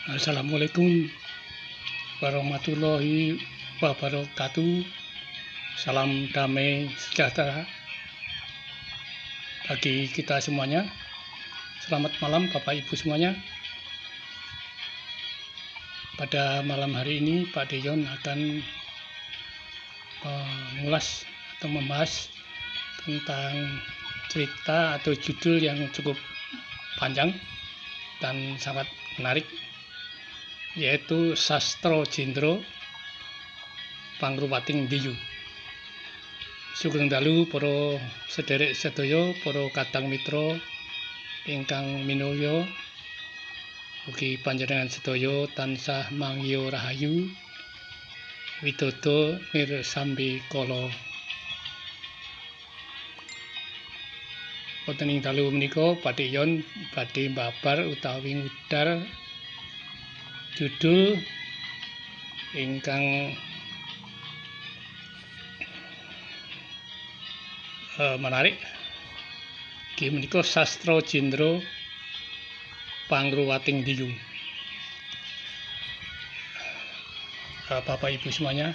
Assalamualaikum warahmatullahi wabarakatuh. Salam damai sejahtera bagi kita semuanya. Selamat malam Bapak Ibu semuanya. Pada malam hari ini Pak Deyon akan mengulas atau membahas tentang cerita atau judul yang cukup panjang dan sangat menarik, yaitu Sastro Jendro Pangruwating Diyu. Sugeng dalu para sederek sedaya, para kadang mitra ingkang minulya, ugi panjenengan sedaya tansah mangya rahayu widodo mirsambi kala. Wonten ing dalu menika Pak Deyon badhe mbabar utawi ngudar judul ingkang menarik, inggih menika Sastro Jendro Pangruwating Diyu. Bapak Ibu semuanya,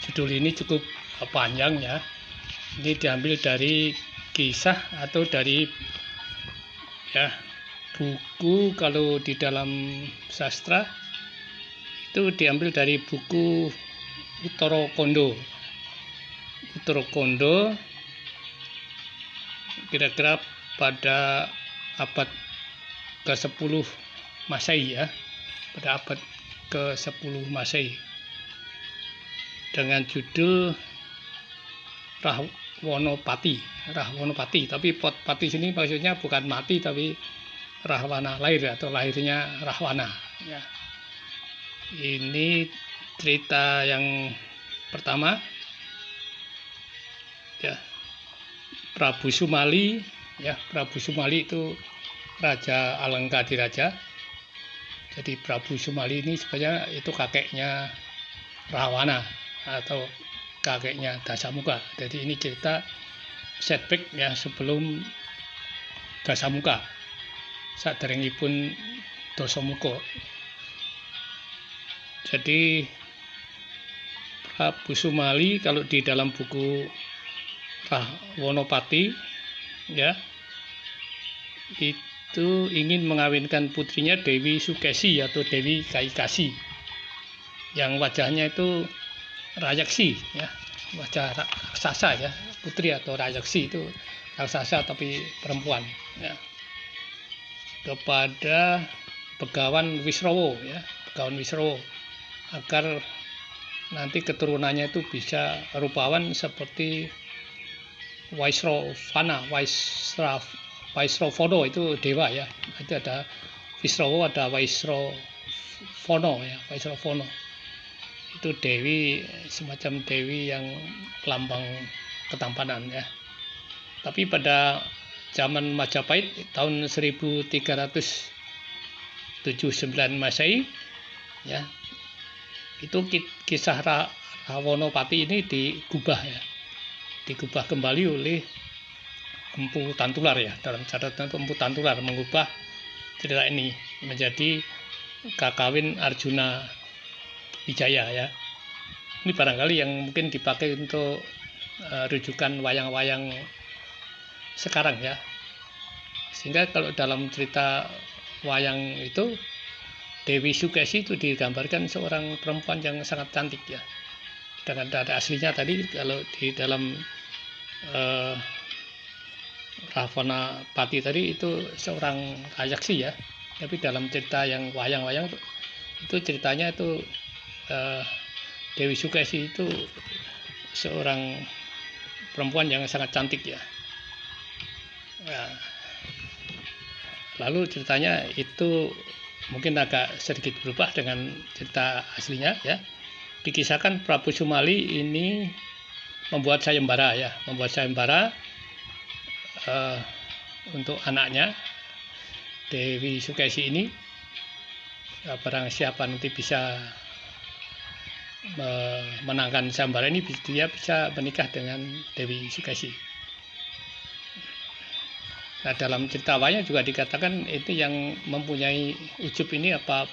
judul ini cukup panjang ya. Ini diambil dari kisah atau dari buku, kalau di dalam sastra itu diambil dari buku Uttara Kanda. Uttara Kanda kira-kira pada abad ke-10 Masehi ya, pada abad ke-10 Masehi, dengan judul Rahwanapati. Tapi pati sini maksudnya bukan mati tapi Rahwana, lahir atau lahirnya Rahwana ya. Ini cerita yang pertama ya, Prabu Sumali ya. Prabu Sumali itu Raja Alengkadiraja. Jadi Prabu Sumali ini sebenarnya itu kakeknya Rahwana atau kakeknya Dasamuka. Jadi ini cerita setback ya, sebelum Dasamuka, saderengipun Dasamuka. Jadi Prabu Sumali kalau di dalam buku Rahwanapati ya, itu ingin mengawinkan putrinya Dewi Sukesi atau Dewi Kaikasi, yang wajahnya itu rayaksi ya, wajah raksasa ya, putri atau rayaksi itu raksasa tapi perempuan ya, kepada Begawan Wisrawa ya, Begawan Wisrawa, agar nanti keturunannya itu bisa rupawan seperti Waisrafana itu dewa ya. Nanti ada Wisrawa, ada Waisrafana ya. Waisrafana itu dewi, semacam dewi yang lambang ketampanan ya. Tapi pada zaman Majapahit tahun 1379 Masehi ya, itu kisah Rahwanapati ini digubah ya, digubah kembali oleh Empu Tantular ya. Dalam catatan Empu Tantular mengubah cerita ini menjadi Kakawin Arjuna Wijaya ya. Ini barangkali yang mungkin dipakai untuk rujukan wayang-wayang sekarang ya. Sehingga kalau dalam cerita wayang itu Dewi Sukesi itu digambarkan seorang perempuan yang sangat cantik ya. Dengan ada aslinya tadi kalau di dalam Rahwanapati tadi itu seorang rayaksi ya. Tapi dalam cerita yang wayang-wayang itu ceritanya itu Dewi Sukesi itu seorang perempuan yang sangat cantik ya. Lalu ceritanya itu mungkin agak sedikit berubah dengan cerita aslinya ya. Dikisahkan Prabu Sumali ini membuat sayembara ya, membuat sayembara untuk anaknya Dewi Sukesi ini. Barang siapa nanti bisa menangkan sayembara ini, dia bisa menikah dengan Dewi Sukesi. Nah, dalam cerita wayang juga dikatakan itu yang mempunyai ujub ini apa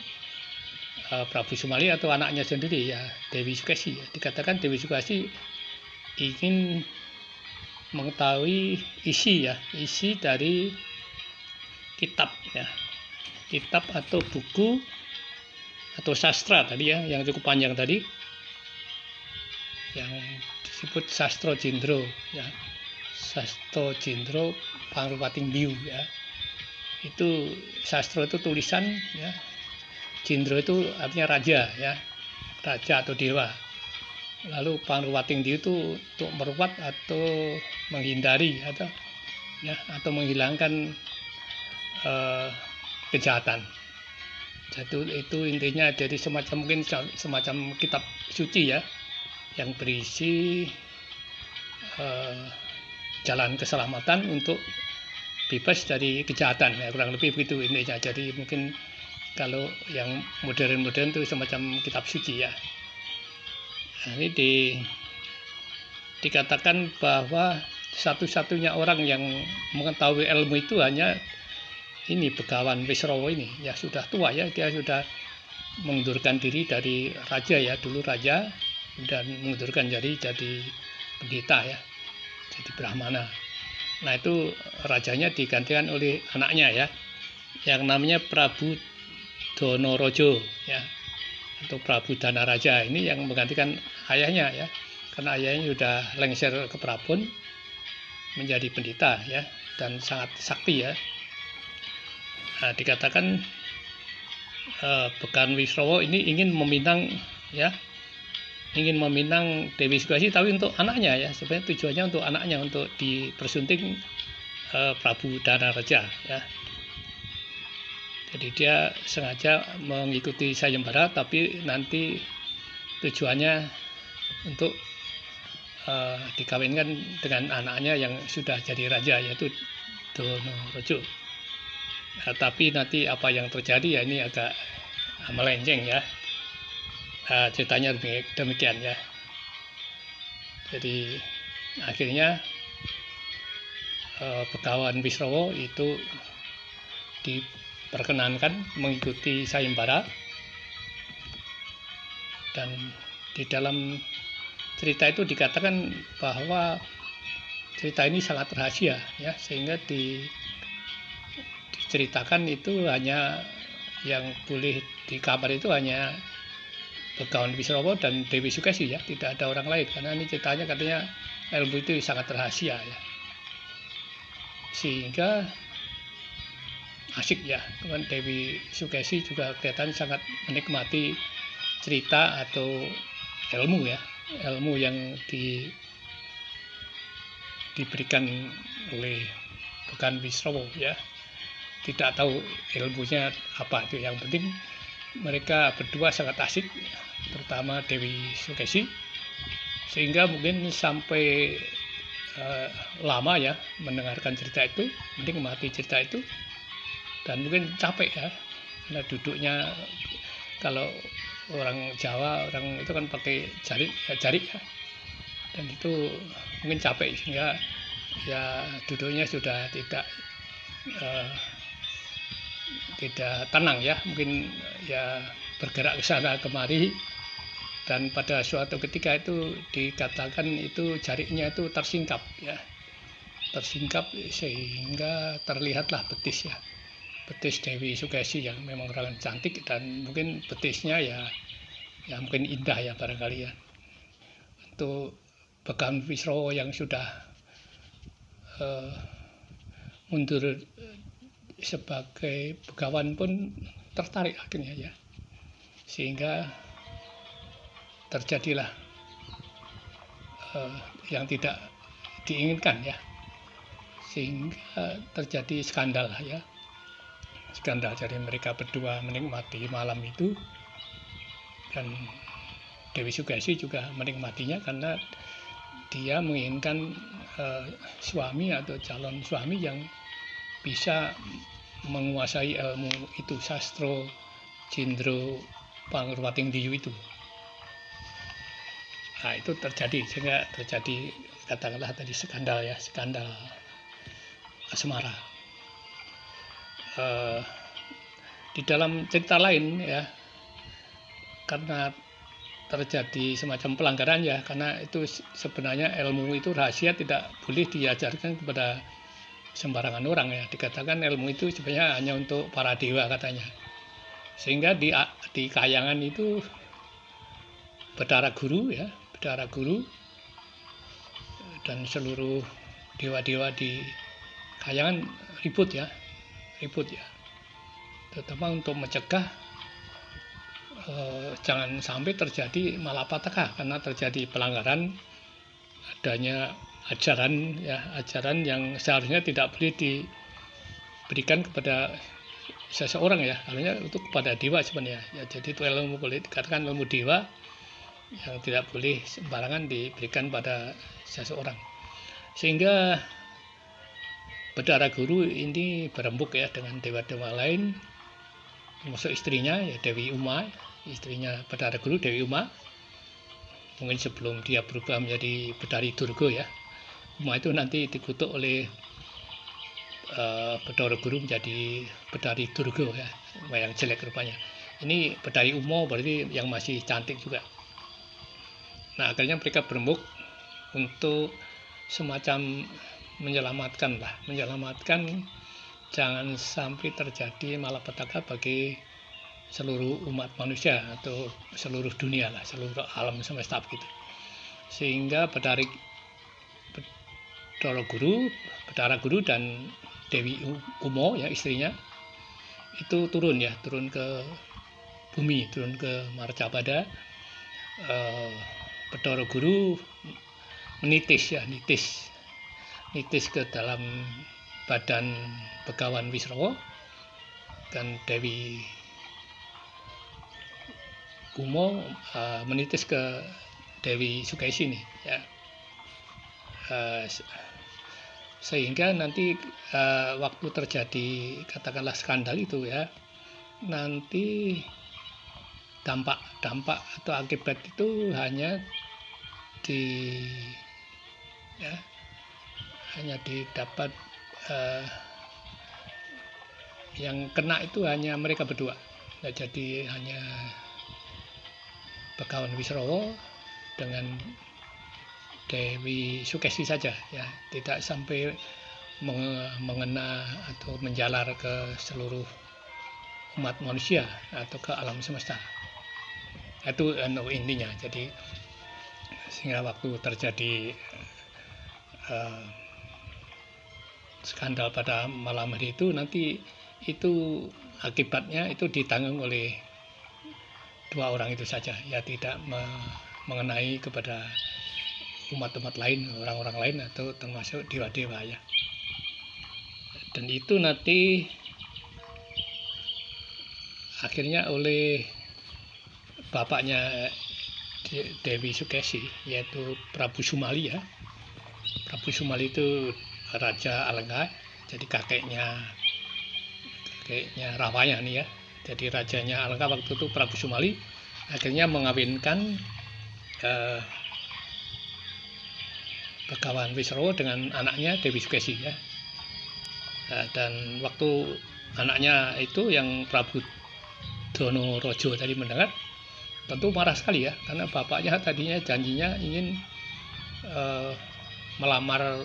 Prabu Sumali atau anaknya sendiri ya, Dewi Sukesi ya. Dikatakan Dewi Sukesi ingin mengetahui isi dari kitab ya, kitab atau buku atau sastra tadi ya, yang cukup panjang tadi, yang disebut Sastro Jindro ya, Sastro Jindro Pangruwating Biu ya. Itu sastro itu tulisan ya, Jindro itu artinya raja ya, raja atau dewa. Lalu Pangruwating Biu itu untuk meruat atau menghindari atau menghilangkan kejahatan. Jadi itu intinya, jadi mungkin semacam kitab suci ya, yang berisi jalan keselamatan untuk bebas dari kejahatan ya, kurang lebih begitu intinya. Jadi mungkin kalau yang modern itu semacam kitab suci ya. Nah, ini dikatakan bahwa satu-satunya orang yang mengetahui ilmu itu hanya ini Begawan Wisrawa ini ya, sudah tua ya, dia sudah mengundurkan diri dari raja ya, dulu raja, dan mengundurkan diri jadi pendeta ya, jadi Brahmana. Nah itu rajanya digantikan oleh anaknya ya, yang namanya Prabu Donorojo ya, atau Prabu Danaraja. Ini yang menggantikan ayahnya ya, karena ayahnya sudah lengser ke Prabon menjadi pendeta ya, dan sangat sakti ya. Nah, dikatakan Begawan Wisrawa ini ingin meminang Dewi Sukesi, tapi untuk anaknya ya, sebenarnya tujuannya untuk anaknya, untuk dipersunting Prabu Danaraja ya. Jadi dia sengaja mengikuti sayembara, tapi nanti tujuannya untuk dikawinkan dengan anaknya yang sudah jadi raja, yaitu Donorojo. Nah, tapi nanti apa yang terjadi ya, ini agak melenceng ya. Ceritanya demikian ya. Jadi akhirnya Begawan Wisrawa itu diperkenankan mengikuti sayembara, dan di dalam cerita itu dikatakan bahwa cerita ini sangat rahasia ya, sehingga diceritakan itu hanya yang boleh di kamar itu hanya Begawan Wisrawa dan Dewi Sukesi ya, tidak ada orang lain, karena ini ceritanya katanya ilmu itu sangat rahasia ya, sehingga asik ya. Kemudian Dewi Sukesi juga kelihatan sangat menikmati cerita atau ilmu ya, ilmu yang diberikan oleh Begawan Wisrawa ya. Tidak tahu ilmunya apa, itu yang penting mereka berdua sangat asik, terutama Dewi Sukesi, sehingga mungkin sampai lama ya mendengarkan cerita itu, menikmati cerita itu, dan mungkin capek ya, karena duduknya, kalau orang Jawa, orang itu kan pakai jari ya, dan itu mungkin capek, sehingga ya duduknya sudah tidak tenang ya, mungkin ya bergerak ke sana kemari, dan pada suatu ketika itu dikatakan itu jarinya itu tersingkap ya, sehingga terlihatlah betis ya, betis Dewi Sukesi yang memang orang cantik, dan mungkin betisnya ya mungkin indah ya barangkali ya. Untuk Begawan Wisrawa yang sudah mundur sebagai begawan pun tertarik akhirnya ya, sehingga terjadilah yang tidak diinginkan ya, sehingga terjadi skandal ya, skandal. Jadi mereka berdua menikmati malam itu, dan Dewi Sukesi juga menikmatinya karena dia menginginkan suami atau calon suami yang bisa menguasai ilmu itu, Sastro Jindro Pangruwating Biu itu. Nah itu terjadi, sehingga terjadi katakanlah tadi skandal ya, skandal asmara. Di dalam cerita lain ya, karena terjadi semacam pelanggaran ya, karena itu sebenarnya ilmu itu rahasia, tidak boleh diajarkan kepada sembarangan orang ya. Dikatakan ilmu itu sebenarnya hanya untuk para dewa katanya. Sehingga di Kahyangan itu Bathara Guru ya, Bathara Guru dan seluruh dewa-dewa di Kahyangan ribut ya, terutama untuk mencegah jangan sampai terjadi malapetaka, karena terjadi pelanggaran adanya ajaran yang seharusnya tidak boleh diberikan kepada seseorang ya, harusnya untuk kepada dewa sebenarnya ya. Jadi itu ilmu, boleh dikatakan ilmu dewa yang tidak boleh sembarangan diberikan pada seseorang. Sehingga Bathara Guru ini berembuk ya dengan dewa-dewa lain, termasuk istrinya ya Dewi Uma, istrinya Bathara Guru, Dewi Uma. Mungkin sebelum dia berubah menjadi Bathari Durga ya, Uma itu nanti dikutuk oleh Bathara Guru menjadi Bathari Durga ya, yang jelek rupanya. Ini Bathari Uma berarti yang masih cantik juga. Nah, akhirnya mereka berembuk untuk semacam menyelamatkan jangan sampai terjadi malapetaka bagi seluruh umat manusia atau seluruh dunia lah, seluruh alam semesta begitu. Sehingga Bathara Guru dan Dewi Uma ya istrinya itu turun ke bumi, turun ke Marcapada. Bathara Guru nitis ke dalam badan Begawan Wisrawa, dan Dewi Uma menitis ke Dewi Sukesi nih ya. Sehingga nanti waktu terjadi katakanlah skandal itu ya, nanti dampak atau akibat itu hanya didapat yang kena itu hanya mereka berdua. Nah, jadi hanya Begawan Wisrawa dengan Dewi Sukesi saja ya, tidak sampai mengena atau menjalar ke seluruh umat manusia atau ke alam semesta. Itu intinya. Jadi sehingga waktu terjadi skandal pada malam hari itu, nanti itu akibatnya itu ditanggung oleh dua orang itu saja ya, tidak mengenai kepada umat-umat lain, orang-orang lain atau termasuk dewa-dewa ya. Dan itu nanti akhirnya oleh bapaknya Dewi Sukesi, yaitu Prabu Sumali ya. Prabu Sumali itu Raja Alengka, jadi kakeknya Rawaya nih ya. Jadi rajanya Alengka waktu itu Prabu Sumali akhirnya mengawinkan Begawan Wisrawa dengan anaknya Dewi Sukesi ya. Dan waktu anaknya itu yang Prabu Donorojo tadi mendengar, tentu marah sekali ya, karena bapaknya tadinya janjinya ingin melamar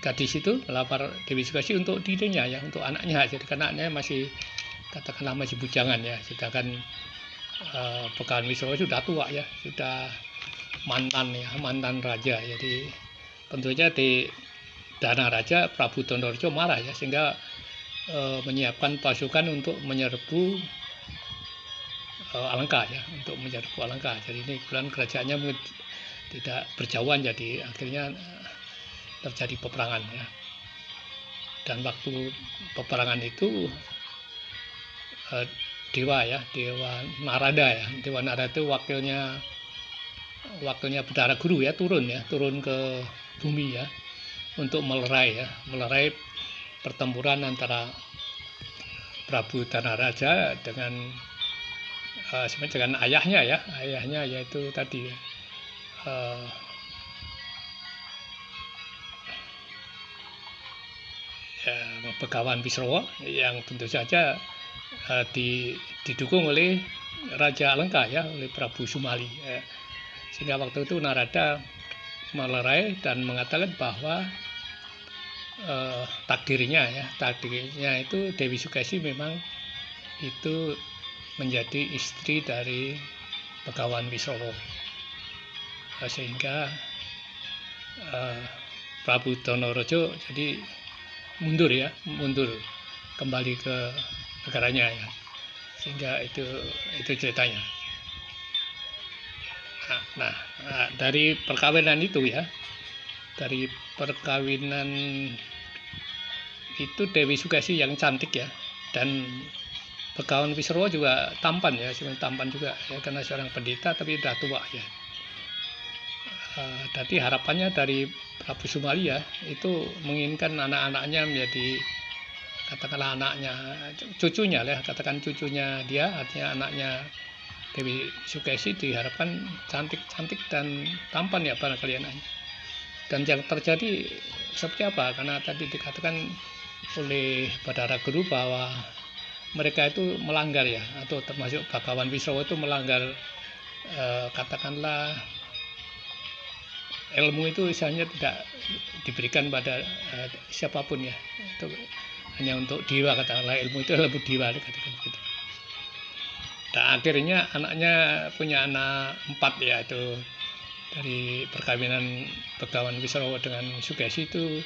gadis itu, melamar Dewi Sukesi untuk dirinya ya, untuk anaknya. Jadi karena anaknya masih katakanlah masih bujangan ya, sedangkan Begawan Wisrawa sudah tua ya, sudah mantan raja. Jadi tentunya di Dana Raja Prabu Donorojo marah ya, sehingga menyiapkan pasukan untuk menyerbu Alengka ya, untuk menyerbu Alengka. Jadi ini kebetulan kerajaannya tidak berjauhan, jadi akhirnya terjadi peperangan ya. Dan waktu peperangan itu Dewa Narada itu wakilnya Bathara Guru ya, turun ke bumi ya, untuk melerai pertempuran antara Prabu Danaraja dengan ayahnya yaitu tadi Begawan Wisrawa, yang tentu saja didukung oleh Raja Alengka ya, oleh Prabu Sumali ya. Sehingga waktu itu Narada melerai dan mengatakan bahwa takdirnya itu Dewi Sukesi memang itu menjadi istri dari Begawan Wisrawa, sehingga Prabu Danaraja jadi mundur kembali ke negaranya ya, sehingga itu ceritanya. Nah, dari perkawinan itu ya, dari perkawinan itu Dewi Sukesi yang cantik ya, dan Begawan Wisrawa juga tampan ya, tampan juga ya, karena seorang pendeta tapi sudah tua ya. Jadi harapannya dari Prabu Sumali ya, itu menginginkan anak-anaknya menjadi, katakanlah anaknya, cucunya lah, katakan cucunya dia, artinya anaknya Dewi Sukesi diharapkan cantik dan tampan ya barangkali anaknya. Dan yang terjadi seperti apa? Karena tadi dikatakan oleh Bathara Guru bahwa mereka itu melanggar ya, atau termasuk Begawan Wisrawa itu melanggar katakanlah ilmu itu misalnya tidak diberikan pada siapapun ya, itu hanya untuk dewa, katakanlah ilmu itu ilmu dewa, katakan begitu. Dan akhirnya anaknya punya anak 4 ya, itu dari perkawinan Begawan Wisrawa dengan Sukesi itu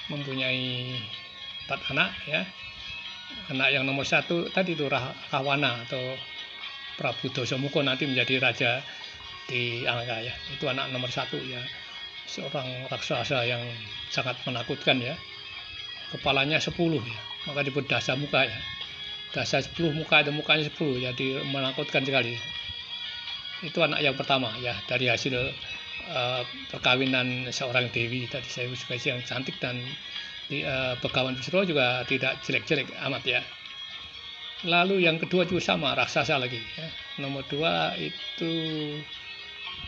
mempunyai 4 anak ya. Anak yang nomor 1 tadi itu Rahwana atau Prabu Dasamuka nanti menjadi raja di Alengka ya. Itu anak nomor 1 ya, seorang raksasa yang sangat menakutkan ya. Kepalanya 10 ya, maka disebut Dasamuka ya. Dasa 10 muka, itu mukanya 10, jadi menakutkan sekali. Itu anak yang pertama ya, dari hasil perkawinan seorang dewi tadi saya Sukesi yang cantik, dan Begawan Wisrawa juga tidak jelek-jelek amat ya. Lalu yang kedua juga sama, raksasa lagi ya. Nomor 2 itu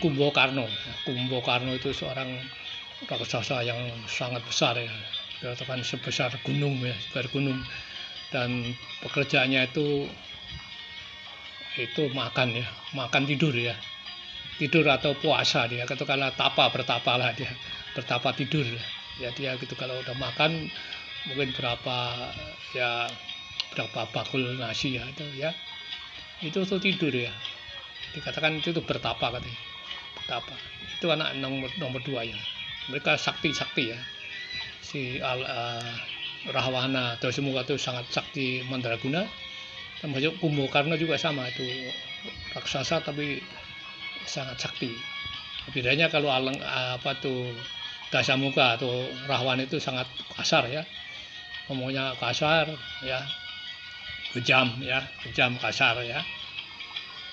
Kumbakarna. Kumbakarna itu seorang raksasa yang sangat besar ya, dikatakan sebesar gunung ya, sebesar gunung. Dan pekerjaannya itu makan tidur ya, tidur atau puasa dia, katakanlah bertapalah dia, bertapa tidur ya. Dia gitu, kalau udah makan mungkin berapa bakul nasi ya, itu tuh tidur ya, dikatakan itu bertapa katanya, bertapa. Itu anak nomor 2 ya. Mereka sakti ya, si Rahwana Dasamuka itu sangat sakti mandraguna, termasuk Kumbakarna juga sama, itu raksasa tapi sangat sakti. Bedanya kalau Dasamuka atau Rahwana itu sangat kasar ya, ngomongnya kasar ya, kejam kasar ya,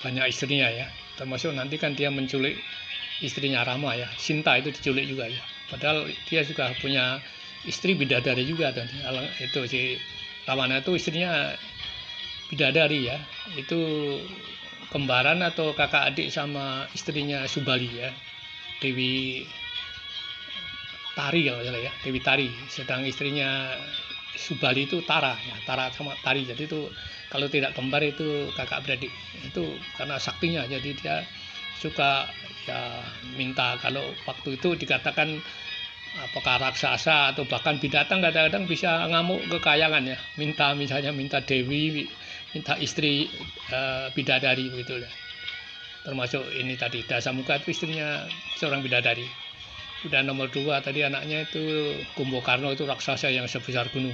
banyak istrinya ya, termasuk nanti kan dia menculik istrinya Rama ya, Sinta itu diculik juga ya, padahal dia juga punya istri bidadari juga. Dan itu si Rawana itu istrinya bidadari ya, itu kembaran atau kakak adik sama istrinya Subali ya, Dewi Tari kalau salah ya, Dewi Tari. Sedang istrinya Subali itu Tara ya, Tara sama Tari. Jadi itu kalau tidak kembar itu kakak beradik. Itu karena saktinya, jadi dia suka ya minta, kalau waktu itu dikatakan apakah raksasa atau bahkan binatang kadang-kadang bisa ngamuk kekayangan ya, misalnya minta dewi, minta istri bidadari begitu ya. Termasuk ini tadi Dasamuka itu istrinya seorang bidadari. Udah nomor 2 tadi anaknya itu Kumbakarna, itu raksasa yang sebesar gunung.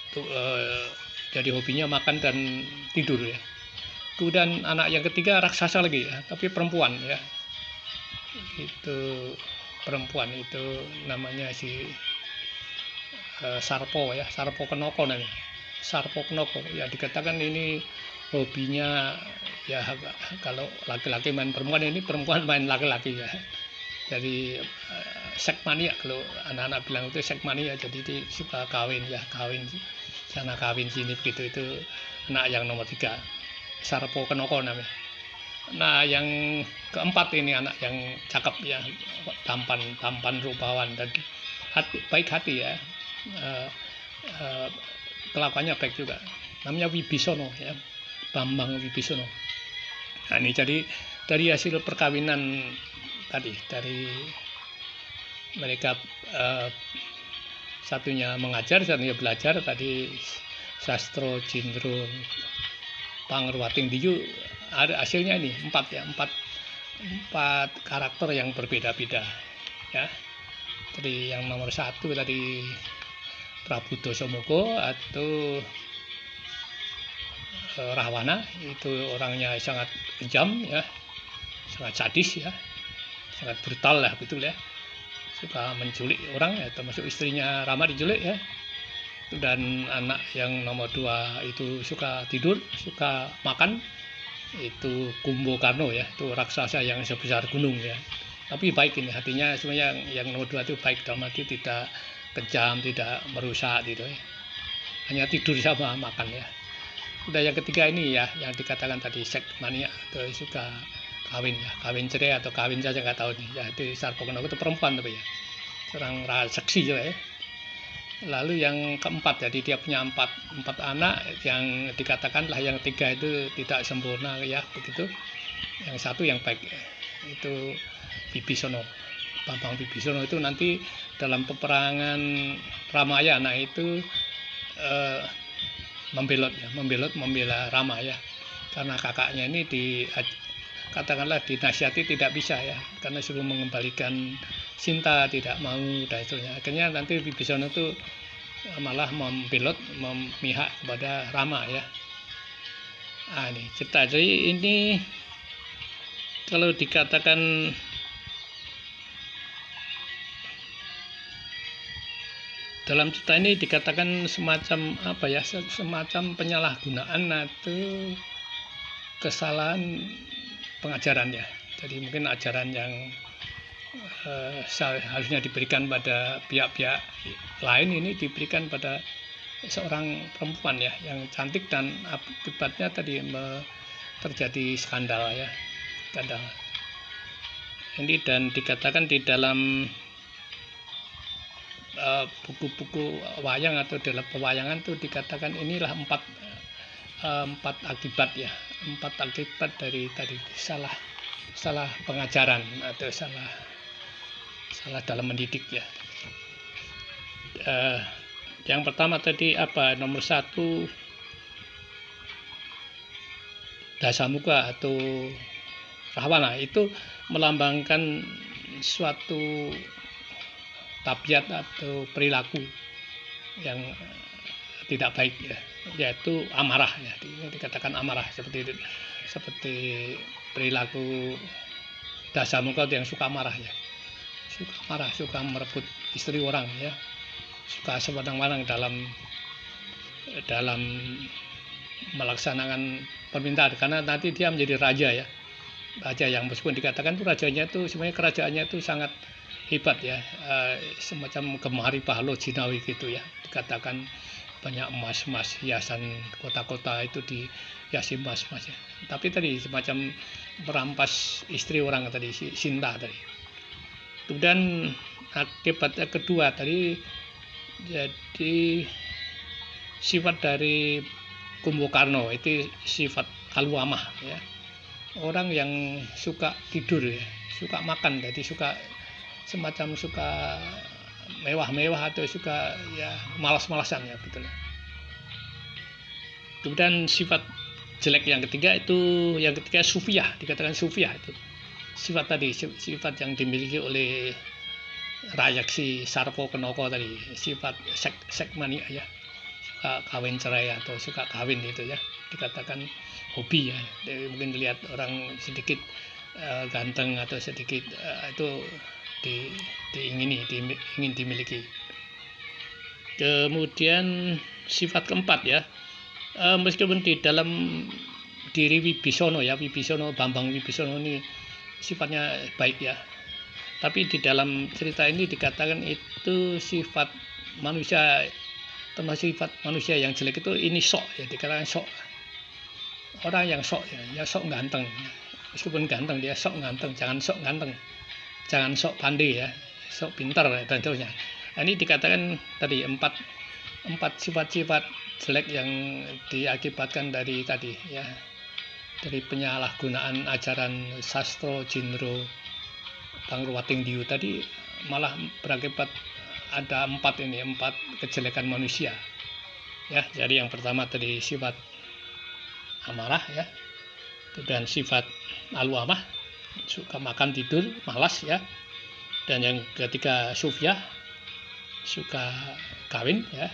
Itu jadi hobinya makan dan tidur ya. Kemudian anak yang ketiga raksasa lagi ya, tapi perempuan ya. Itu perempuan itu namanya si Sarpo ya, Sarpo Kenoko namanya, Sarpo Kenoko ya. Dikatakan ini hobinya ya, kalau laki-laki main perempuan, ini perempuan main laki-laki ya. Jadi sekmania, kalau anak-anak bilang itu sekmania, jadi dia suka kawin sana kawin sini begitu. Itu anak yang nomor 3, Sarpo Kenoko namanya. Nah yang keempat ini anak yang cakep ya, tampan rupawan dan baik hati ya, kelakuannya baik juga, namanya Wibisono ya. Bambang Wibisono. Nah, ini jadi dari hasil perkawinan tadi, dari mereka satunya mengajar, satunya belajar, tadi Sastro Jindro Pangruwating Diyu, ada hasilnya ini empat karakter yang berbeda-beda ya. Jadi yang nomor 1 tadi Prabu Dasamuka atau Rahwana, itu orangnya sangat kejam ya, sangat sadis ya, sangat brutal lah betul ya, suka menculik orang ya, termasuk istrinya Rama diculik ya. Dan anak yang nomor 2 itu suka tidur, suka makan, itu Kumbakarna ya, itu raksasa yang sebesar gunung ya, tapi baik ini hatinya. Sebenarnya yang nomor 2 itu baik, dalam arti tidak kejam, tidak merusak gitu ya, hanya tidur sama makan ya. Udah yang ketiga ini ya, yang dikatakan tadi seks mania atau suka kawin ya, kawin cerai atau kawin saja nggak tahu nih ya, itu Sarpaguna itu perempuan tapi ya, seorang seksi ya. Lalu yang keempat, jadi dia punya empat anak, yang dikatakanlah yang 3 itu tidak sempurna ya begitu, yang 1 yang baik itu Wibisono, Bambang Wibisono. Itu nanti dalam peperangan Ramayana itu membela Rama ya, karena kakaknya ini katakanlah dinasihati tidak bisa ya, karena suruh mengembalikan Sinta tidak mau dan seterusnya. Akhirnya nanti Wibisono itu malah memihak kepada Rama ya. Ini cerita. Jadi ini kalau dikatakan dalam cerita ini dikatakan semacam apa ya, semacam penyalahgunaan atau kesalahan pengajaran ya. Jadi mungkin ajaran yang harusnya diberikan pada pihak-pihak lain, ini diberikan pada seorang perempuan ya, yang cantik, dan akibatnya tadi terjadi skandal ya, skandal ini. Dan dikatakan di dalam buku-buku wayang atau dalam pewayangan itu dikatakan inilah empat akibat ya, 4 akibat dari tadi salah pengajaran atau salah dalam mendidik ya. Yang pertama tadi apa, nomor 1 Dasamuka atau Rahwana itu melambangkan suatu tabiat atau perilaku yang tidak baik ya, yaitu amarah ya. Ini dikatakan amarah, seperti perilaku Dasamuka yang suka marah ya, suka merebut istri orang ya, suka sewenang-wenang dalam melaksanakan permintaan, karena nanti dia menjadi raja ya, raja yang meskipun dikatakan itu rajanya itu sebenarnya kerajaannya itu sangat hebat ya, semacam Gemari Pahlo Jinawi gitu ya, dikatakan banyak emas hiasan kota-kota itu dihiasi emas ya. Tapi tadi semacam merampas istri orang tadi, Sinta tadi. Kemudian akibatnya kedua tadi, jadi sifat dari Kumbakarna itu sifat alwamah ya, orang yang suka tidur ya, suka makan, jadi semacam suka mewah-mewah atau suka ya malas-malasan ya betul. Kemudian sifat jelek yang ketiga sufiah, dikatakan sufiah itu sifat tadi, sifat yang dimiliki oleh Rayaksi Sarpakenaka tadi, sifat seks mania ya, suka kawin cerai atau suka kawin itu ya, dikatakan hobi ya. Jadi mungkin dilihat orang sedikit ganteng atau sedikit itu ingin dimiliki. Kemudian sifat keempat ya, meskipun di dalam diri Wibisono ya, Bambang Wibisono ini sifatnya baik ya, tapi di dalam cerita ini dikatakan itu sifat manusia, termasuk sifat manusia yang jelek itu ini sok ya, dikatakan sok, orang yang sok ya sok ganteng, meskipun ganteng dia sok ganteng, jangan sok ganteng, jangan sok pandai ya, sok pintar dan seterusnya. Ini dikatakan tadi 4 4 sifat-sifat jelek yang diakibatkan dari tadi ya, dari penyalahgunaan ajaran Sastro Jindro Pangruwating Diyu tadi, malah berakibat ada 4 kejelekan manusia ya. Jadi yang pertama tadi sifat amarah ya, dan sifat aluamah, suka makan tidur malas ya, dan yang ketiga sufyah, suka kawin ya,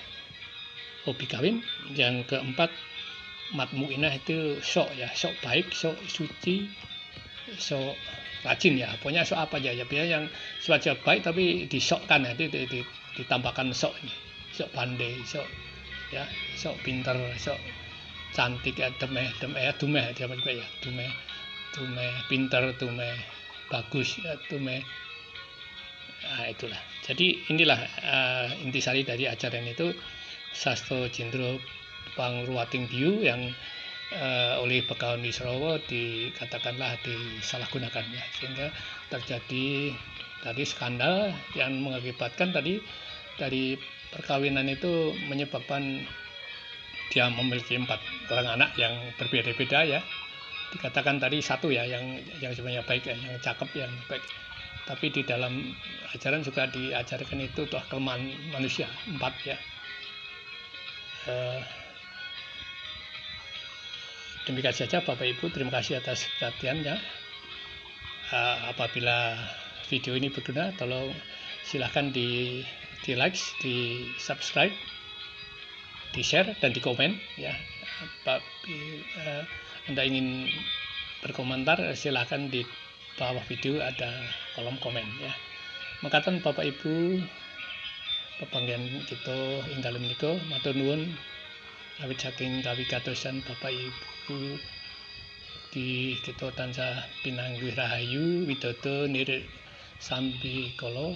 hobi kawin. Yang keempat matmuinah, itu sok ya, sok baik, sok suci, sok rajin ya, pokoknya sok apa aja ya, biasanya yang saja baik tapi disokkan ya, ditambahkan sok ini, sok pandai, sok ya, sok pinter, sok cantik ya, dumeh ya, dumeh pinter, dumeh bagus ya, dumeh. Nah, itulah. Jadi inilah intisari dari ajaran itu Sastro Jindro Pangruwating Diyu yang oleh Begawan Wisrawa dikatakanlah disalahgunakan ya, sehingga terjadi tadi skandal yang mengakibatkan tadi dari perkawinan itu menyebabkan dia memiliki 4 orang anak yang berbeda-beda ya. Dikatakan tadi satu ya yang sebenarnya baik ya, yang cakep, yang baik. Tapi di dalam ajaran juga diajarkan itu tuh kelemahan manusia 4 ya. Demikian saja Bapak Ibu, terima kasih atas perhatiannya. Apabila video ini berguna, tolong silahkan di like, di subscribe, di share, dan di komen ya. Anda ingin berkomentar, silahkan di bawah video ada kolom komen ya. Makaten Bapak Ibu, pepanggihan kita ing dalem menika, matur nuwun awit saking kawigatosan Bapak Ibu di kita tansah pinanggih rahayu widodo nirik sambi kala.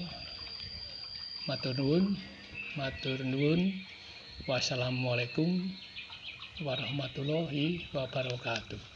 Matur nuwun. Wassalamualaikum warahmatullahi wabarakatuh.